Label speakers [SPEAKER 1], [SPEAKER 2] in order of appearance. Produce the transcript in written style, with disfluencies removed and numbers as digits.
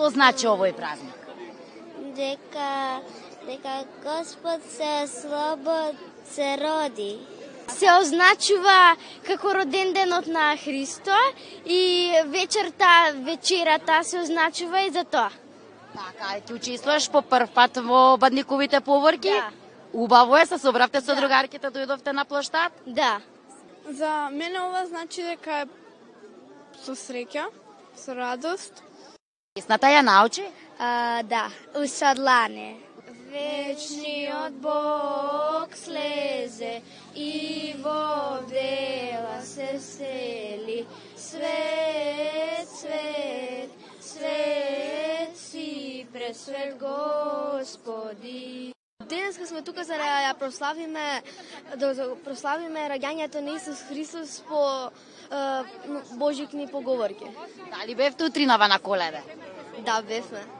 [SPEAKER 1] Што значи овој празник?
[SPEAKER 2] Дека Господ се роди.
[SPEAKER 3] Се означува како роден денот на Христо и вечерата се означува и за тоа.
[SPEAKER 1] Така, ти учествуваш по прв пат во бадниковите поворки?
[SPEAKER 3] Да.
[SPEAKER 1] Убаво е, се собравте со другарките, дојдовте на плоштад?
[SPEAKER 3] Да.
[SPEAKER 4] За мене ова значи дека е со среќа, со радост.
[SPEAKER 1] Песната ја научи?
[SPEAKER 3] Да, усадлане.
[SPEAKER 2] Вечниот Бог слезе и во дела се сели. Свет, свет, свет си пресвет Господи.
[SPEAKER 3] Денеска сме тука за да прославиме раѓањето на Исус Христос по Божји кни поговорки.
[SPEAKER 1] Дали бевте утринава на Коледа?
[SPEAKER 3] Да, бевме.